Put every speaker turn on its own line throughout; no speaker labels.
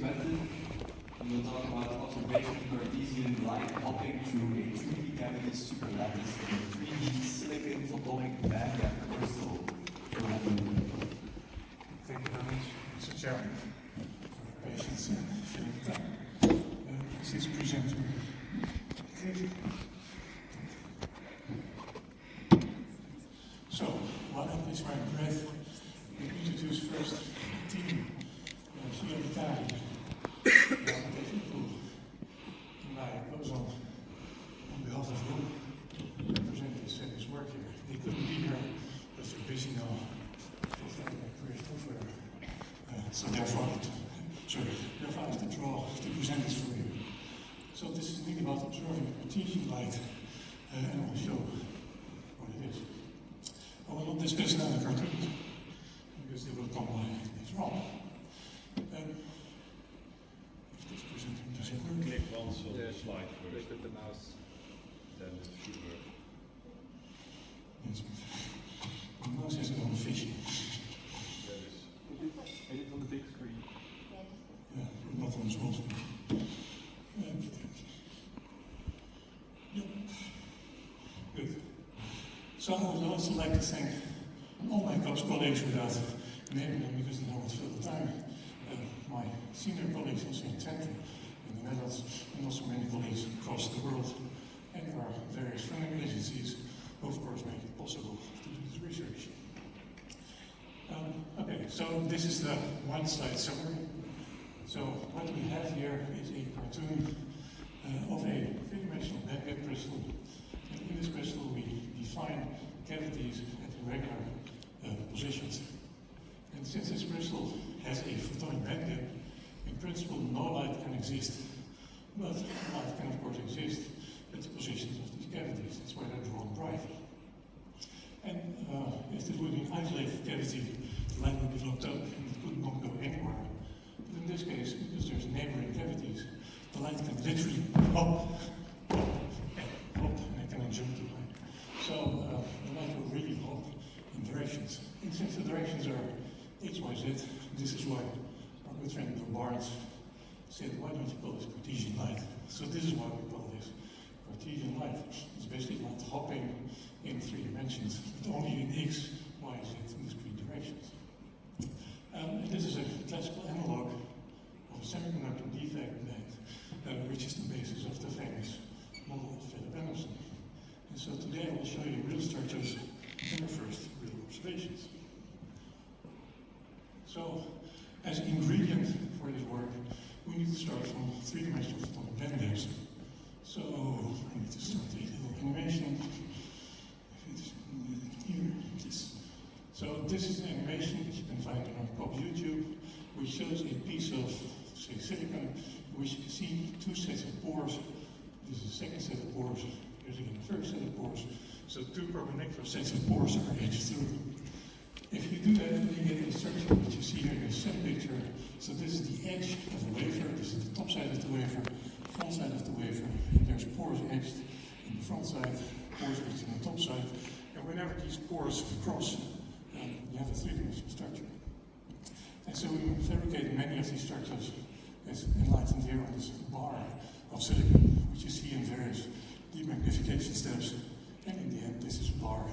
method. We will talk about observation of Cartesian light hopping through a 3D cavity superlattice in a 3D silicon photonic bandgap crystal.
Thank you very much, Mr. Chairman, for your patience and filling the time. This is presenter. So, while I place my breath, we introduce first the team. Ravitej Uppu, Marek Kozon, on behalf of whom represent his work here. They couldn't be here because they're busy now. So therefore I have to draw to present this for you. So this is really about observing Cartesian light, and I'll show what it is. I will not discuss now the cartoons, because they will come by later on. If this presenting doesn't work.
Click once on the slide first.
Click with the mouse,
Then it should work.
Yes, but the mouse has its own vision.
edit on the big screen.
Yeah, not on the small screen. Yep. Good. So I would also like to thank all my colleagues without naming them because they don't fill the time. My senior colleagues also in Twente, in the Netherlands, and also many colleagues across the world, and our various funding agencies who of course make it possible to do this research. Okay, so this is the one-slide summary. So what we have here is a cartoon of a three-dimensional bandgap crystal. And in this crystal we define cavities at irregular positions. And since this crystal has a photonic bandgap, in principle no light can exist. But light can of course exist at the positions of these cavities. That's why they're drawn bright. And if this would be an isolated cavity, the light would be locked up and it could not go anywhere. But in this case, because there's neighboring cavities, the light can literally hop, and it can jump to light. So the light will really hop in directions. And since the directions are X, Y, Z, this is why our good friend Bill Barnes said, why don't you call this Cartesian light? So this is why we call this Cartesian light. It's basically light hopping in 3 dimensions, but only in X, Y, Z, in discrete directions. And this is a classical analog of a semiconductor defect band, which is the basis of the famous model of Philip Emerson. And so today I will show you real structures and the first real observations. So, as an ingredient for this work, we need to start from 3-dimensional photonic bandgaps. So, I need to start a little animation. Here, this. So this is an animation that you can find on our pop YouTube, which shows a piece of, say, silicon, in which you can see 2 sets of pores. This is the second set of pores. Here's again the first set of pores. So 2 perpendicular sets of pores are edged through. If you do that, then you get a structure which you see here in the set picture. So this is the edge of a wafer. This is the top side of the wafer, front side of the wafer. And there's pores edged in the front side, pores edged in the top side. And whenever these pores cross, you have a 3-dimensional structure. And so we fabricate many of these structures as enlightened here on this bar of silicon, which you see in various demagnification steps. And in the end, this is a bar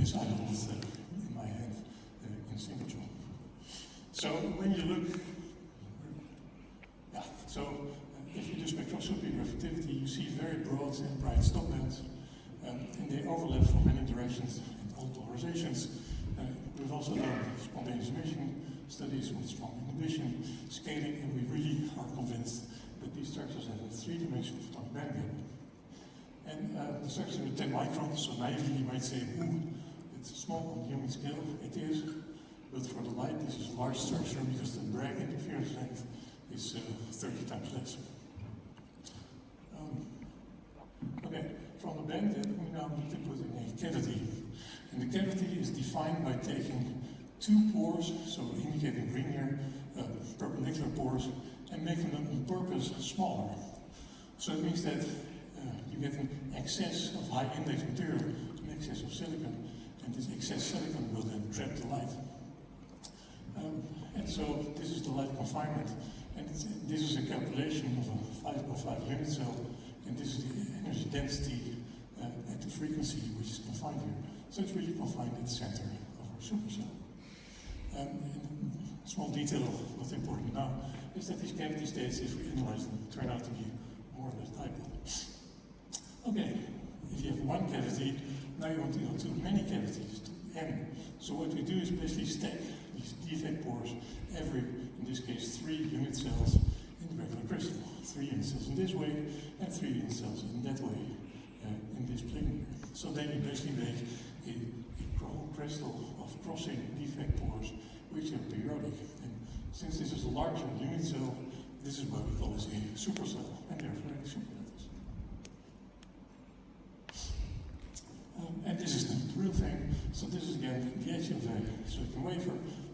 as I hold in my hand in signature. So when you look, if you do spectroscopy reflectivity, you see very broad and bright stop bands, and they overlap from many directions and all polarizations. We've also done spontaneous emission studies with strong inhibition, scaling, and we really are convinced that these structures have a 3-dimensional photonic bandgap. And the structure is 10 microns, so naively you might say, it's small on the human scale. It is, but for the light, this is a large structure because the Bragg interference length is 30 times less. Okay, from the bandgap, we now need to put in a cavity. And the cavity is defined by taking 2 pores, so indicating green here, perpendicular pores, and making them on purpose smaller. So it means that you get an excess of high index material, an excess of silicon, and this excess silicon will then trap the light. And so this is the light confinement. And this is a calculation of a 5x5 unit cell, and this is the energy density at the frequency which is confined here. So it's really confined at the center of our supercell. And a small detail, what's important now, is that these cavity states, if we analyze them, turn out to be more or less dipole. Okay, if you have one cavity, now you want to go to many cavities, to n. So what we do is basically stack these defect pores every, in this case, 3 unit cells in the regular crystal. 3 unit cells in this way, and 3 unit cells in that way, in this plane. So then you basically make a whole crystal of crossing defect pores, which are periodic. And since this is a larger unit cell, this is what we call this a supercell, and therefore a superlattice. And this is the real thing. So this is again the edge of a silicon wafer,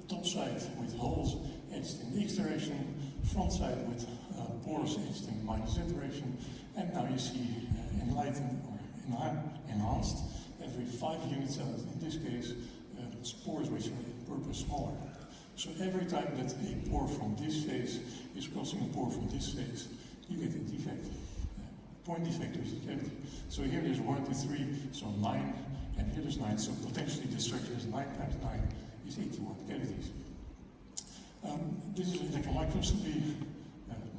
top side with holes edged in the x direction, front side with pores edged in minus z direction, and now you see enlightened or enhanced every 5 unit cells, in this case, pores which are in purpose smaller. So every time that a pore from this phase is crossing a pore from this phase, you get a defect, point defect which is cavity. So here there's 1, 2, 3, so 9, and here there's 9, so potentially this structure is 9 times 9 is 81 cavities. This is electron microscopy.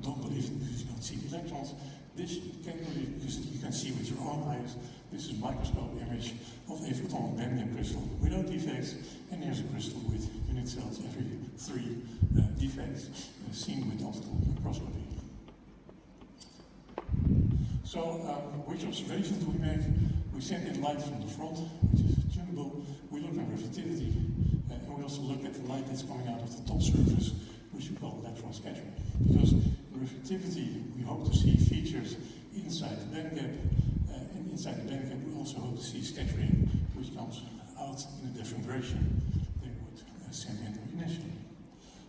Don't believe it because you don't see the electrons. This you can believe because you can see with your own eyes. This is a microscope image of a photonic band gap crystal without defects, and here's a crystal with unit cells every 3 defects seen with optical microscopy. So, which observations do we make? We send in light from the front, which is tunable. We look at reflectivity, and we also look at the light that's coming out of the top surface, which we call electron scattering. Because in reflectivity, we hope to see features inside the band gap, and inside the band gap, we also hope to see scattering, which comes out in a different direction than would send in initially.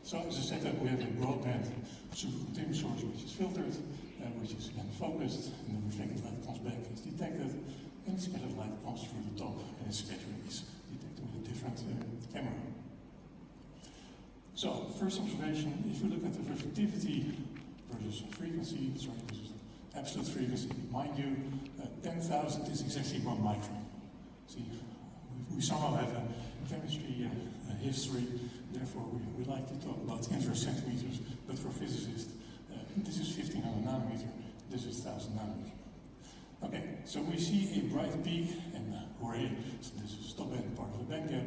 So, as a setup, we have a broadband supercontinuous source, which is filtered, which is again focused, and the reflected light comes back as detected, and the scattered light comes through the top, and its scattering is detected with a different camera. So, first observation, if we look at the reflectivity versus frequency, sorry, this is absolute frequency, mind you, 10,000 is exactly 1 micron. See, we somehow have a chemistry history, therefore we like to talk about inverse centimeters, but for physicists, this is 1500 nanometer, this is 1000 nanometer. Okay, so we see a bright peak, and hooray, so this is top end part of the band gap,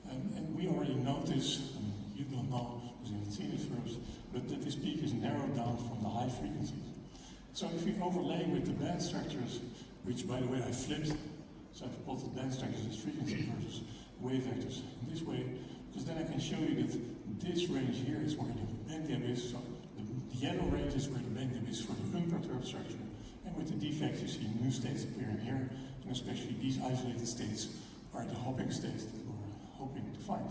and we already notice, I mean, you don't know because you haven't seen it first, but that this peak is narrowed down from the high frequencies. So if we overlay with the band structures, which by the way I flipped, so I've plotted band structures as frequency versus wave vectors in this way, because then I can show you that this range here is where the band gap is, so the yellow range is where the band gap is for the unperturbed structure, and with the defects you see new states appearing here, and especially these isolated states are the hopping states that we're hoping to find.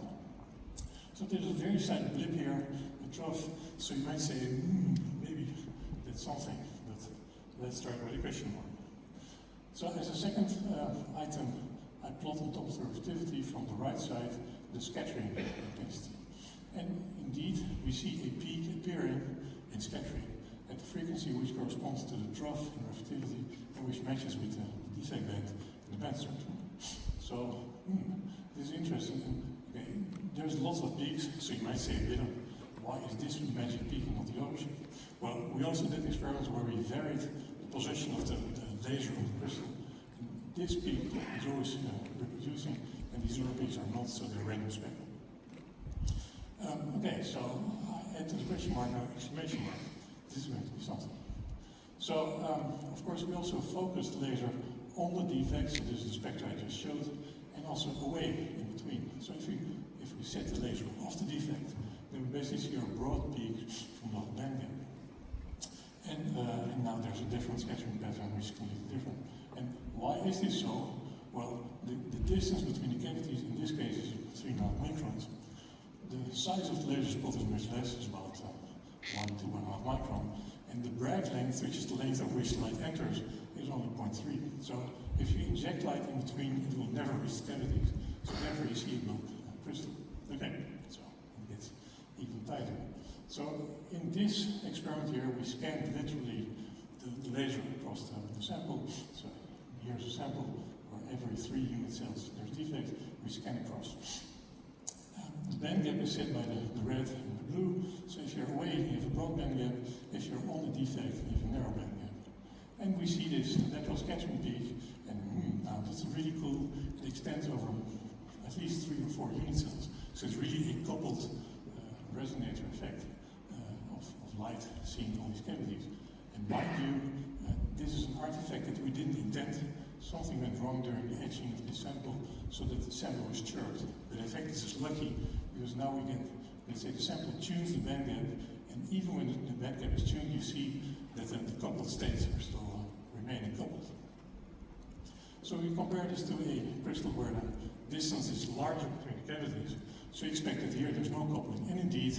So there's a very slight blip here, a trough, so you might say, maybe that's something, but let's start with a question mark. So as a second item, I plot on top of the reflectivity from the right side, the scattering intensity. And indeed, we see a peak appearing in scattering at the frequency which corresponds to the trough in reflectivity and which matches with the defect band in the band structure. So, this is interesting. And, okay, there's lots of peaks, so you might say, Willem, why is this magic peak and not the ocean? Well, we also did experiments where we varied the position of the laser on the crystal. And this peak is always reproducing, and these other peaks are not, so they're random spectrum. Okay, so I add to the question mark now exclamation mark. This is going to be something. So, of course, we also focus the laser on the defects, so this is the spectra I just showed, and also away in between. So if we set the laser off the defect, then we basically see a broad peak from the whole band gap. And now there's a different scattering pattern which is completely different. And why is this so? Well, the distance between the cavities in this case is 3.5 microns. The size of the laser spot is much less, it's about 1 to 1.5 micron. And the Bragg length, which is the length of which light enters, is only 0.3. So if you inject light in between, it will never reach the cavities. So therefore you see a block crystal. Okay, so it gets even tighter. So in this experiment here, we scanned literally the laser across the sample. So here's a sample where every 3 unit cells there's defect, we scan across. The band gap is set by the red and the blue. So if you're away, you have a broad band gap. If you're on the defect, you have a narrow band gap. And we see this, that was catchment peak, and now that's really cool. It extends over at least 3 or 4 unit cells. So it's really a coupled resonator effect of light seeing all these cavities. And mind you, this is an artifact that we didn't intend. Something went wrong during the etching of this sample, so that the sample was chirped. But in fact, this is lucky, because now we get, let's say, the sample tunes the band gap, and even when the band gap is tuned, you see that the coupled states are still remaining coupled. So we compare this to a crystal where the distance is larger between the cavities. So you expect that here there's no coupling. And indeed,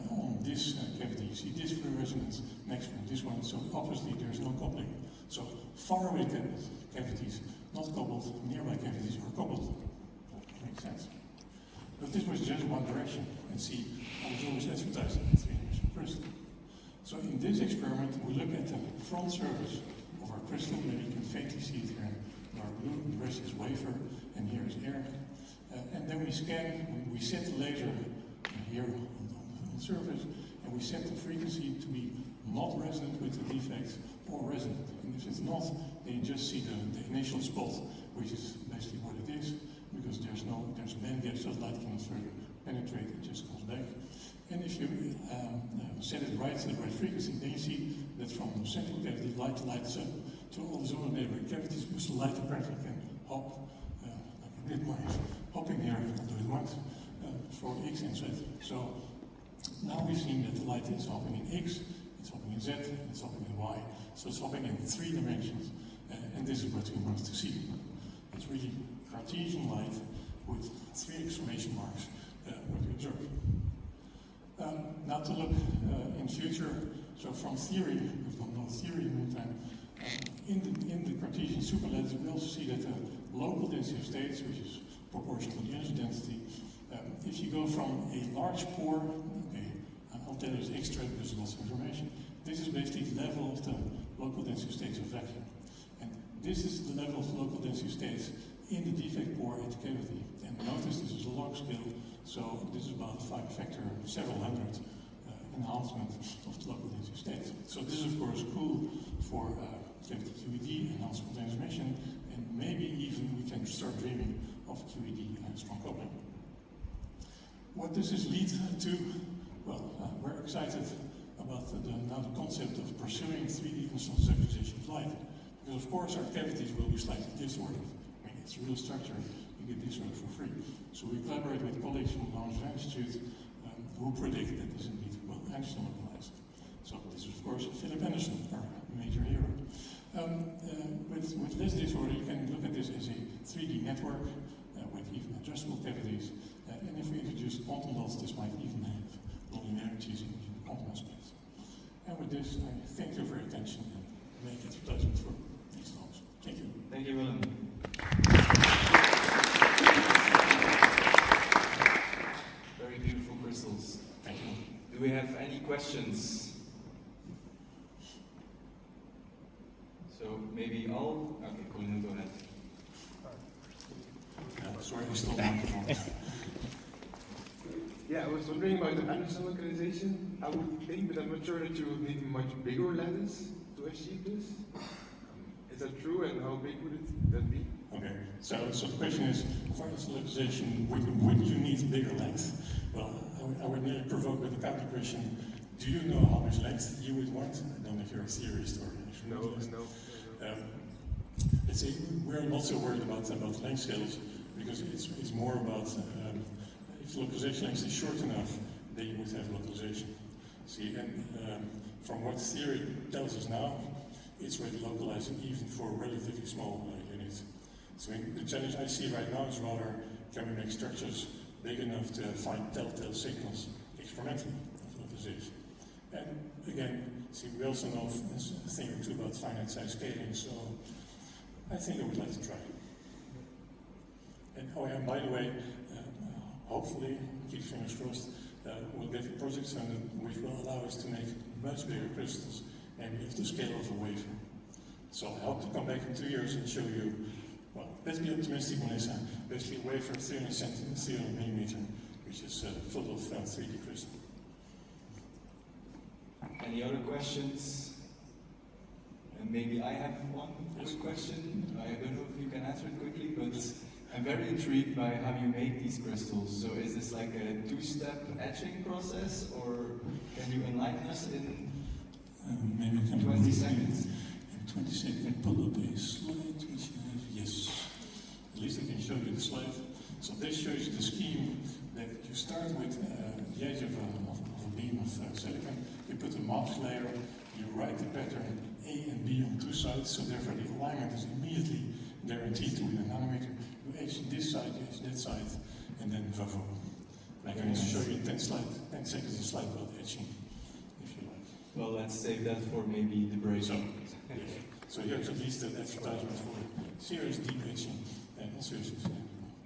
on this cavity, you see this fluorescence next to this one, so obviously there's no coupling. So far away cavities, not coupled, nearby cavities are coupled. Makes sense. But this was just one direction, and see, I was always advertising in 3-dimensional crystal. So in this experiment, we look at the front surface of our crystal. Maybe you can faintly see it here in dark blue. The rest is wafer, and here is air. And then we scan, we set the laser here on the surface, and we set the frequency to be not resonant with the defects or resonant. And if it's not, then you just see the initial spot, which is basically what it is, because there's a band gap, so the light cannot further penetrate, it just comes back. And if you set it right to the right frequency, then you see that from the central cavity, light lights up to all the other neighboring cavities, because the light apparently can hop, like I did my hopping here, I'll do it once, for X and Z. So now we've seen that the light is hopping in X, it's hopping in Z, it's hopping in Y. So it's hopping in 3 dimensions, and this is what we want to see. It's really Cartesian light with 3 exclamation marks, what we observe. Now to look in future, so from theory, we've done no theory in the meantime, in the Cartesian superlattice, we also see that the local density of states, which is proportional to the energy density, if you go from a large pore, okay, I'll tell you it's extra because there's lots of information. This is basically the level of the local density of states of vacuum. And this is the level of the local density of states in the defect pore at the cavity. And notice this is a log scale, so this is about 5 factor, several hundred enhancement of the local density of states. So this is of course cool for cavity QED, enhanced spontaneous emission, and maybe even we can start dreaming of QED and strong coupling. What does this lead to? Well, we're excited about now the concept of pursuing 3D instance acquisition of light. Because of course our cavities will be slightly disordered. I mean, it's a real structure, you get disordered for free. So we collaborate with colleagues from the Lavender Institute who predict that this indeed will Einstein localize. So this is of course Philip Anderson, our major hero. With less disorder, you can look at this as a 3D network with even adjustable cavities. And if we introduce quantum dots, this might even have nonlinearities in the quantum space. And with this, I thank you for your attention and make advertisement for these talks. Thank you.
Thank you, Willem. Very beautiful crystals.
Thank you.
Do we have any questions? So maybe all? Okay, Colin, go ahead.
Sorry, we stole the microphone.
Yeah, I was wondering about the Anderson localization. I would think, but I'm not sure that you would need a much bigger lattice to achieve this. Is that true, and how big would that be?
Okay, so the question is, for this localization, would you need bigger length? Well, I would nearly provoke with a counter question. Do you know how much length you would want? I don't know if you're a theorist or
No.
Let's say we're not so worried about length scales because it's more about if localization length is short enough, then you would have localization. See, and from what theory tells us now, it's already localizing even for relatively small units. So the challenge I see right now is rather, can we make structures big enough to find telltale signals experimentally of localization? And again, see, we also know a thing or two about finite size scaling, so I think I would like to try. And oh yeah, by the way, hopefully, keep fingers crossed, we'll get projects funded which will allow us to make much bigger crystals, maybe of the scale of a wafer. So I hope to come back in 2 years and show you, well, let's be optimistic, Melissa, basically a wafer 300 millimeter, which is full of 3D crystal.
Any other questions? And maybe I have one quick question. I don't know if you can answer it quickly, but I'm very intrigued by how you make these crystals. So is this like a two-step etching process, or can you enlighten us in
Maybe
20 seconds?
In 20 seconds, I pull up a slide which you have. Yes. At least I can show you the slide. So this shows you the scheme that you start with the edge of a beam of silicon. You put a mask layer, you write the pattern A and B on two sides, so therefore the alignment is immediately guaranteed to within a nanometer. You etch this side, you etch that side, and then vavo. I can also show you in 10 seconds a slide about etching, if you like.
Well, let's save that for maybe the break.
So, yes. So here's at least an advertisement for serious deep etching and serious.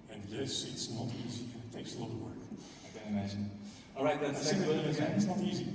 And yes, it's not easy, and it takes a lot of work.
I can imagine. All right, that's
It's not easy.